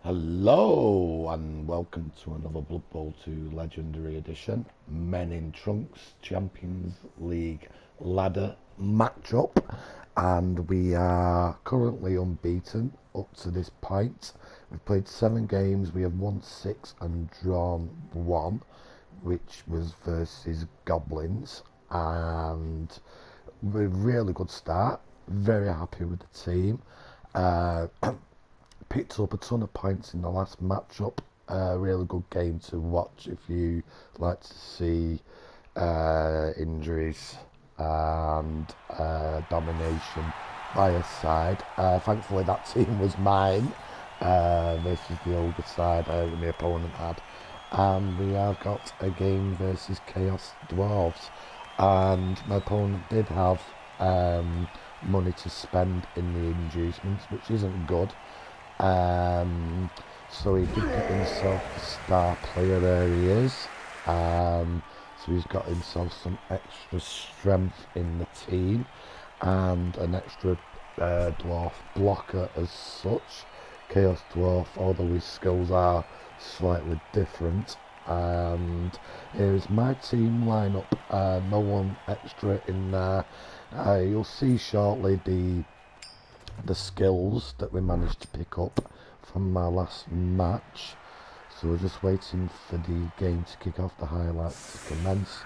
Hello and welcome to another Blood Bowl 2 Legendary Edition Men in Trunks Champions League ladder matchup, and we are currently unbeaten up to this point. We've played 7 games, we have won 6 and drawn 1, which was versus Goblins, and a really good start. Very happy with the team. Picked up a ton of points in the last matchup. Really good game to watch if you like to see injuries and domination by a side. Thankfully that team was mine versus the older side my opponent had. And we have got a game versus Chaos Dwarves, and my opponent did have money to spend in the inducements, which isn't good. So he did get himself the star player. There he is. So he's got himself some extra strength in the team and an extra dwarf blocker as such. Chaos Dwarf, although his skills are slightly different. And here's my team lineup. No one extra in there. You'll see shortly the skills that we managed to pick up from my last match. So we're just waiting for the game to kick off, the highlights to commence,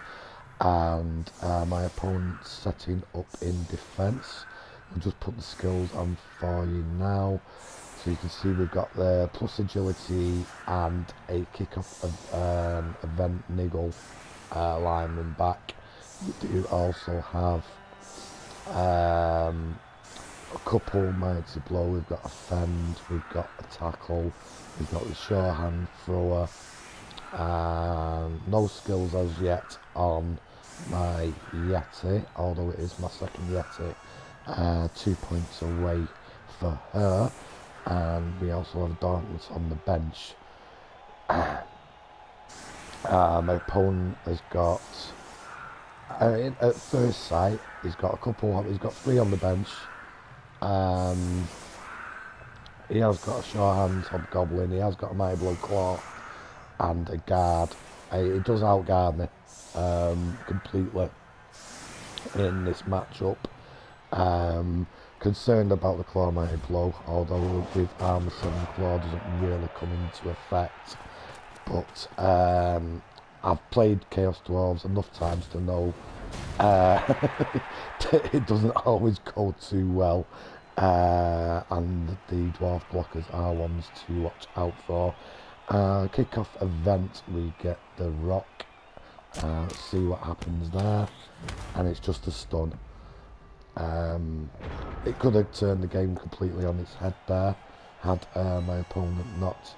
and my opponent's setting up in defence. I'll just put the skills on for you now. So you can see we've got the plus agility and a kick-off event niggle lineman back. We do also have a couple mighty blow. We've got a fend, we've got a tackle, we've got the sure hand thrower. No skills as yet on my Yeti, although it is my second Yeti. 2 points away for her. And we also have Dauntless on the bench. My opponent has got, at first sight, he's got 3 on the bench. He has got a sure hand hobgoblin, he has got a mighty blow claw and a guard. He does outguard me completely in this matchup. Concerned about the claw mighty blow, although with armor 7 claw doesn't really come into effect. But I've played Chaos Dwarves enough times to know it doesn't always go too well, and the dwarf blockers are ones to watch out for. Kick-off event, we get the rock. Let's see what happens there, and it's just a stun. It could have turned the game completely on its head there had my opponent not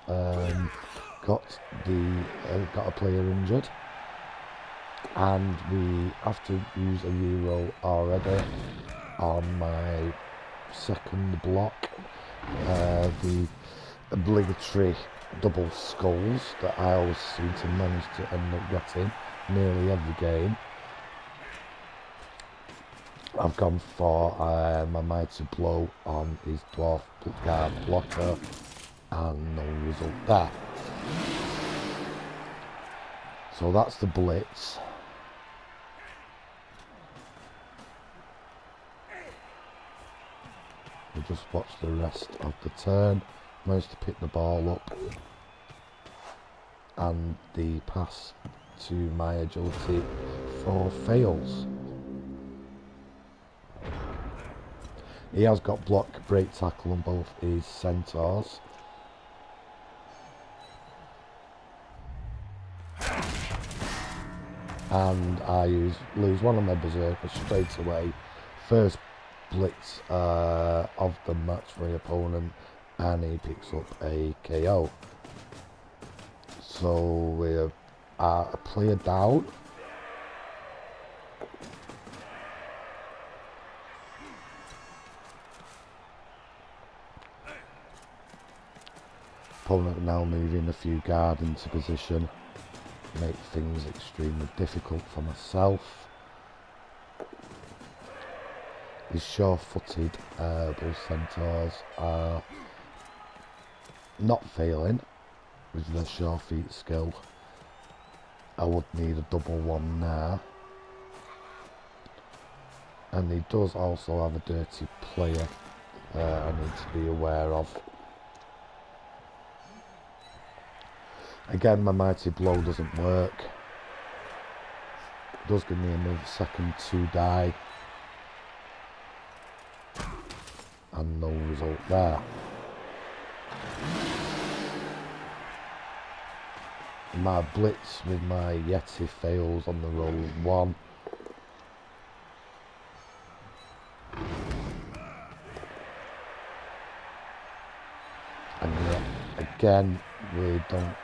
got a player injured. And we have to use a reroll already on my second block. The obligatory double skulls that I always seem to manage to end up getting nearly every game. I've gone for my mighty blow on his dwarf guard blocker, and no result there. So that's the blitz. We'll just watch the rest of the turn. Managed to pick the ball up, and the pass to my agility 4 fails. He has got block, break, tackle on both his centaurs. And I lose one of my berserkers straight away. First blitz of the match for the opponent, and he picks up a KO. So we have a player down. Opponent now moving a few guard into position, make things extremely difficult for myself. His sure-footed bull centaurs are not failing with the sure feet skill. I would need a double one there. And he does also have a dirty player I need to be aware of. Again, my mighty blow doesn't work. It does give me another second to die. And no result there. My blitz with my Yeti fails on the roll 1. And yet, again, we don't,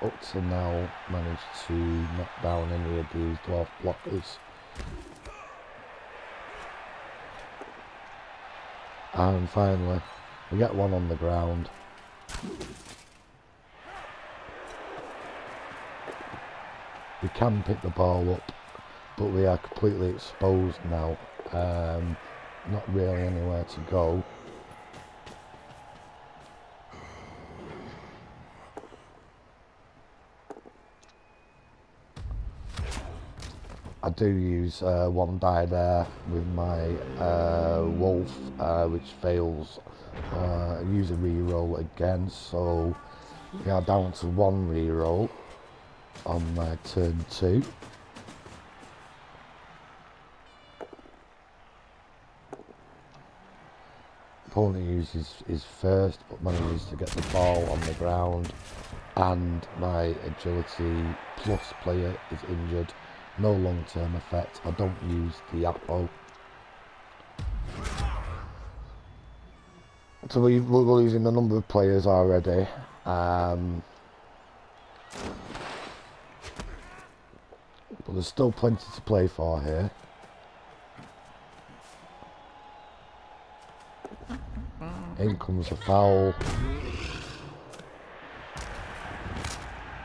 up to now, manage to knock down any of these dwarf blockers. And finally, we get one on the ground. We can pick the ball up, but we are completely exposed now. Not really anywhere to go. I do use one die there with my wolf, which fails. I use a reroll again, so we are down to one reroll on my turn 2. Opponent uses his first, but manages to get the ball on the ground, and my agility plus player is injured. No long-term effect. I don't use the apple. So we're losing a number of players already. But there's still plenty to play for here. In comes a foul.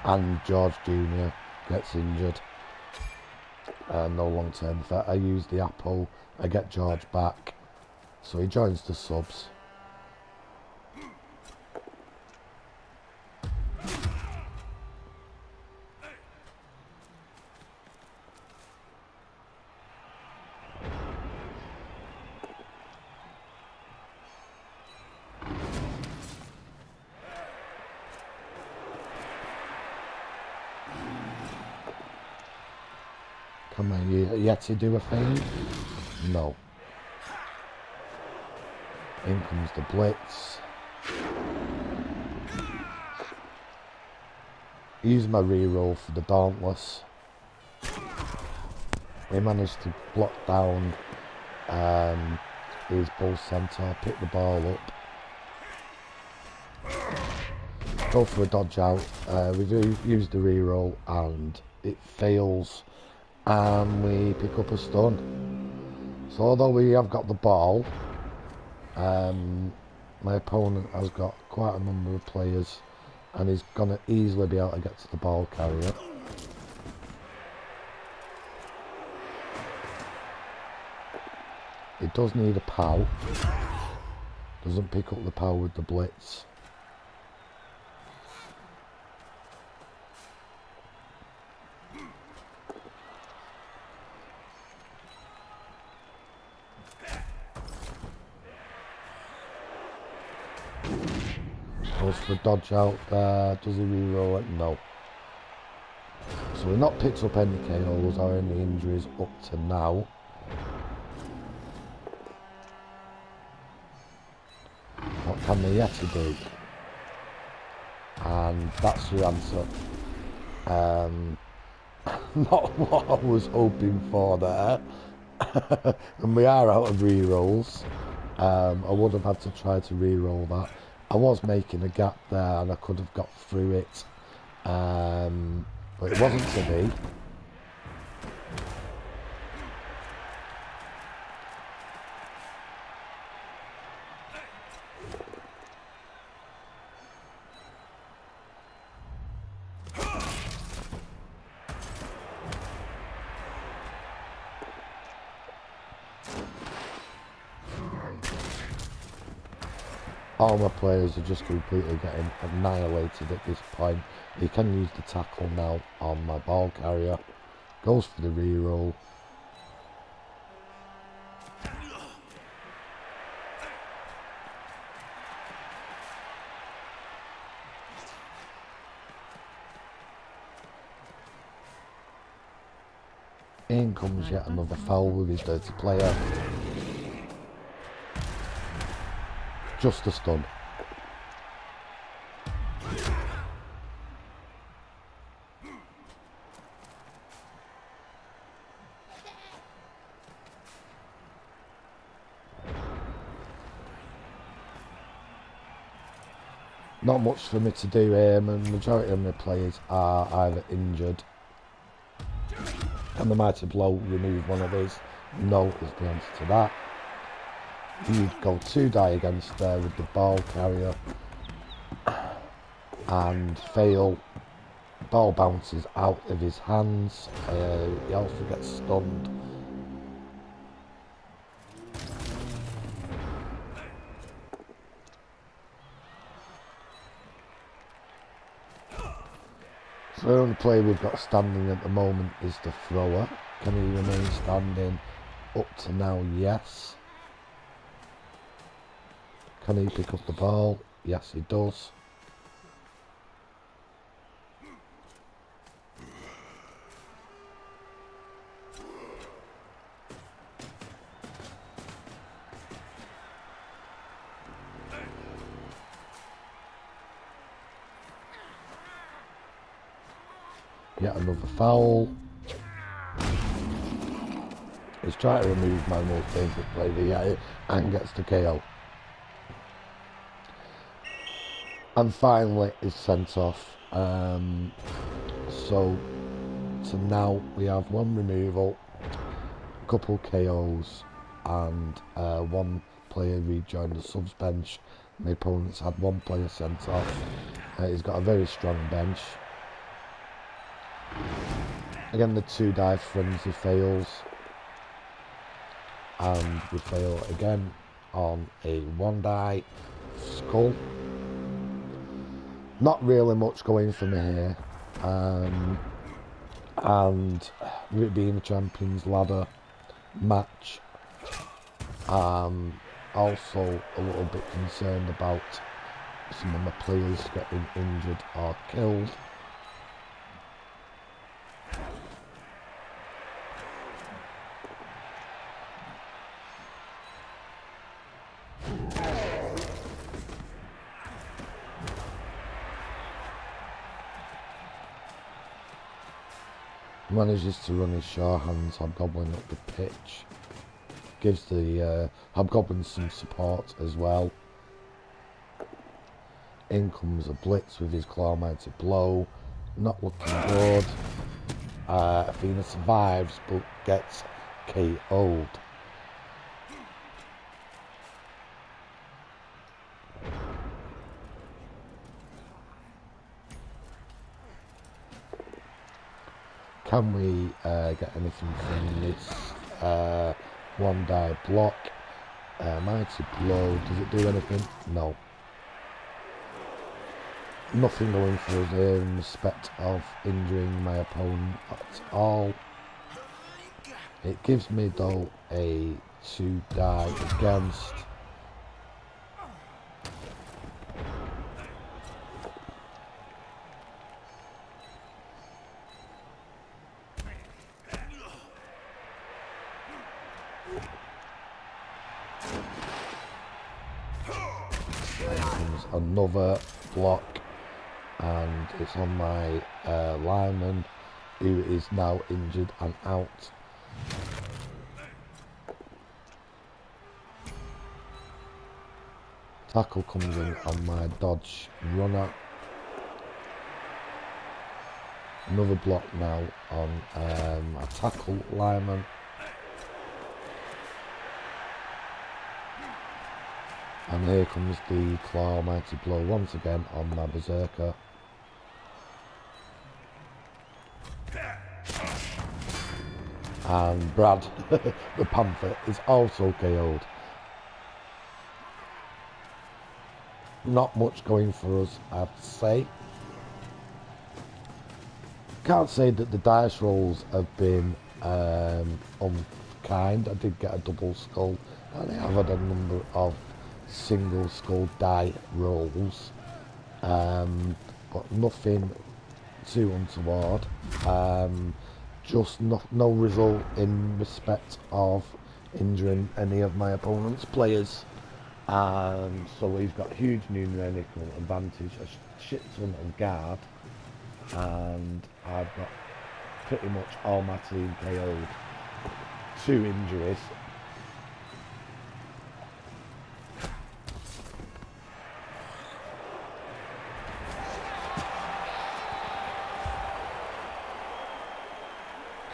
And George Jr. gets injured. No long-term effect. I use the apple. I get George back. So he joins the subs. Can my Yeti do a thing? No. In comes the blitz. Use my reroll for the Dauntless. We managed to block down his bull centaur, pick the ball up. Go for a dodge out. We do use the reroll and it fails. And we pick up a stun. So although we have got the ball, my opponent has got quite a number of players and he's going to easily be able to get to the ball carrier. It does need a POW. Doesn't pick up the POW with the blitz. Goes for a dodge out there. Does he reroll it? No. So we've not picked up any KOs or any injuries up to now. What can the Yeti do? And that's your answer. Not what I was hoping for there. And we are out of rerolls. I would have had to try to reroll that. I was making a gap there and I could have got through it, but it wasn't to be. All my players are just completely getting annihilated at this point. He can use the tackle now on my ball carrier. Goes for the reroll. In comes yet another foul with his dirty player. Just a stun. Not much for me to do here. The majority of my players are either injured. Can the mighty blow remove one of these? No is the answer to that. You'd go 2 die against there with the ball carrier and fail. Ball bounces out of his hands. He also gets stunned. So the only player we've got standing at the moment is the thrower. Can he remain standing up to now? Yes. Can he pick up the ball? Yes, he does. Yet another foul. He's trying to remove my most dangerous player and gets the KO. And finally is sent off. So now we have 1 removal, a couple KOs, and 1 player rejoined the subs bench. The opponent's had 1 player sent off. He's got a very strong bench. Again, the 2 die frenzy fails, and we fail again on a 1 die skull. Not really much going for me here, and with it being a Champions Ladder match, also a little bit concerned about some of my players getting injured or killed. Manages to run his sure hands Hobgoblin up the pitch. Gives the Hobgoblin some support as well. In comes a blitz with his claw mighty blow. Not looking good. Athena survives but gets KO'd. Can we get anything from this 1 die block? Mighty blow, does it do anything? No. Nothing going for us here in respect of injuring my opponent at all. It gives me though a 2 die against. Another block, and it's on my lineman, who is now injured and out. Tackle comes in on my dodge runner. Another block now on a tackle lineman. And here comes the claw mighty blow once again on my berserker. And Brad, the Panther, is also KO'd. not much going for us, I have to say. Can't say that the dice rolls have been unkind. I did get a double skull, and I have had a number of single skull die rolls, but nothing too untoward. Just no result in respect of injuring any of my opponent's players. So we've got huge numerical advantage, a shit ton of guard, and I've got pretty much all my team KO'd. 2 injuries.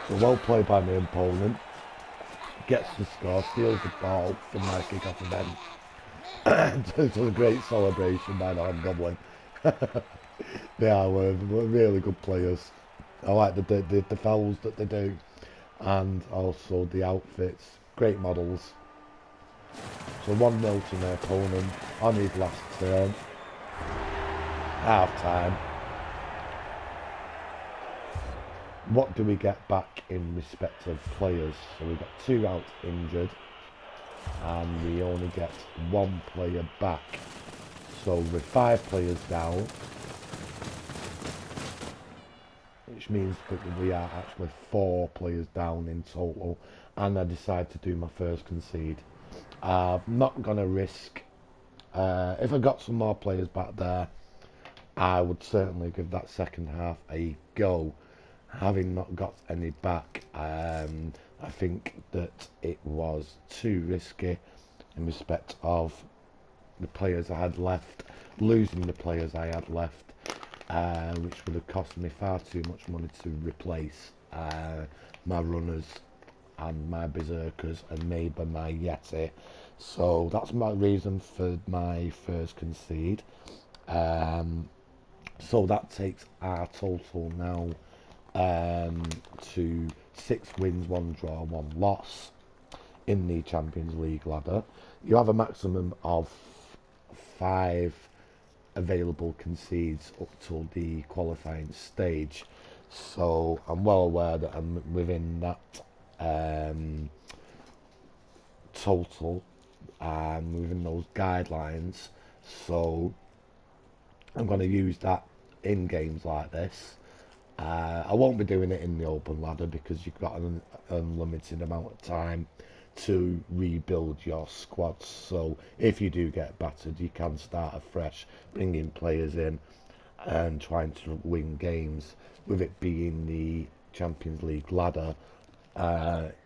So well played by my opponent. Gets the score, steals the ball from my kick-off event. It was a great celebration by the Hobgoblin. They are really good players. I like the fouls that they do, and also the outfits. Great models. So 1-0 to my opponent on his last turn. Half time. What do we get back in respect of players? So we got 2 out injured, and we only get 1 player back. So with 5 players down, which means that we are actually 4 players down in total, and I decide to do my first concede. I'm not going to risk, if I got some more players back there, I would certainly give that second half a go. Having not got any back, I think that it was too risky in respect of the players I had left, losing the players I had left, which would have cost me far too much money to replace my runners and my berserkers and maybe my yeti. So that's my reason for my first concede. So that takes our total now to 6 wins, 1 draw, 1 loss in the Champions League ladder. You have a maximum of 5 available concedes up till the qualifying stage, so I'm well aware that I'm within that total, within those guidelines, so I'm going to use that in games like this. I won't be doing it in the open ladder because you've got an unlimited amount of time to rebuild your squads. So if you do get battered, you can start afresh, bringing players in and trying to win games. With it being the Champions League ladder,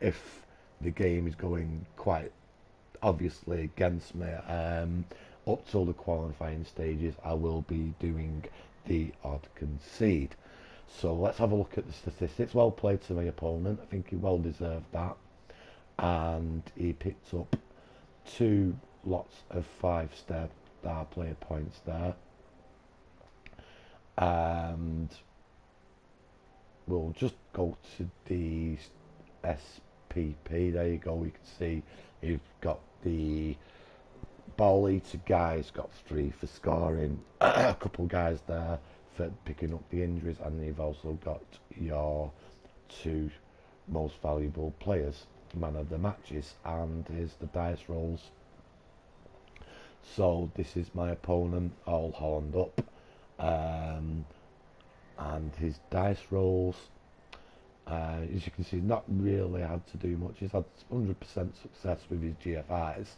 if the game is going quite obviously against me, up till the qualifying stages, I will be doing the odd concede. So let's have a look at the statistics. Well played to my opponent. I think he well deserved that. And he picked up 2 lots of 5-star player points there. And we'll just go to the SPP. There you go. You can see you've got the ball eater guys got 3 for scoring. A couple guys there for picking up the injuries, and you've also got your 2 most valuable players, man of the matches, and here's the dice rolls. So this is my opponent, all Holland up, and his dice rolls, as you can see, not really had to do much. He's had 100% success with his GFIs,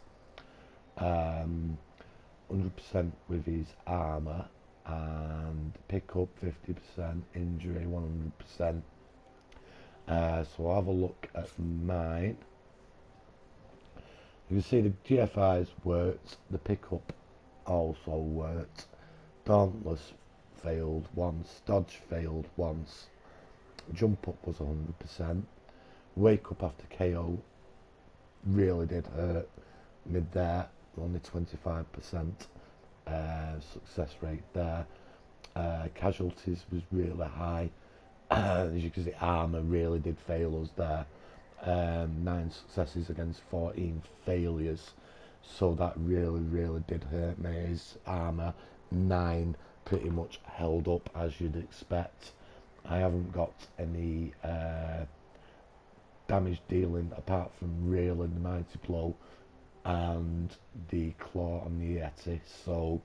100% with his armour, and pick up 50%, injury 100%. So I'll have a look at mine. You can see the GFIs worked, the pickup also worked, Dauntless failed once, Dodge failed once, Jump up was 100%, Wake up after KO really did hurt, mid there only 25%. Success rate there. Casualties was really high. As you can see, armour really did fail us there. 9 successes against 14 failures. so that really did hurt me. His armour 9 pretty much held up as you'd expect. I haven't got any damage dealing apart from Real and the Mighty Blow and the Claw and the Yeti, so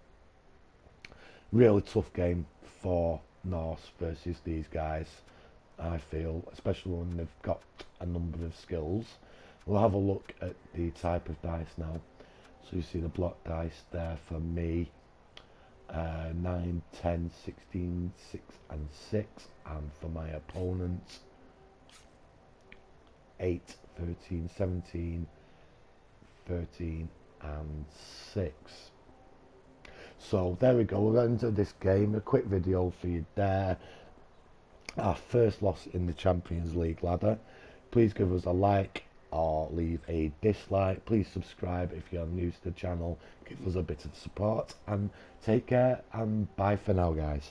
really tough game for Norse versus these guys, I feel, especially when they've got a number of skills. We'll have a look at the type of dice now. So you see the block dice there for me, 9, 10, 16, 6 and 6, and for my opponent 8, 13, 17, 13 and 6. So there we go, we're into this game. A quick video for you there. Our first loss in the Champions League ladder. Please give us a like or leave a dislike. Please subscribe if you're new to the channel. Give us a bit of support and take care, and bye for now, guys.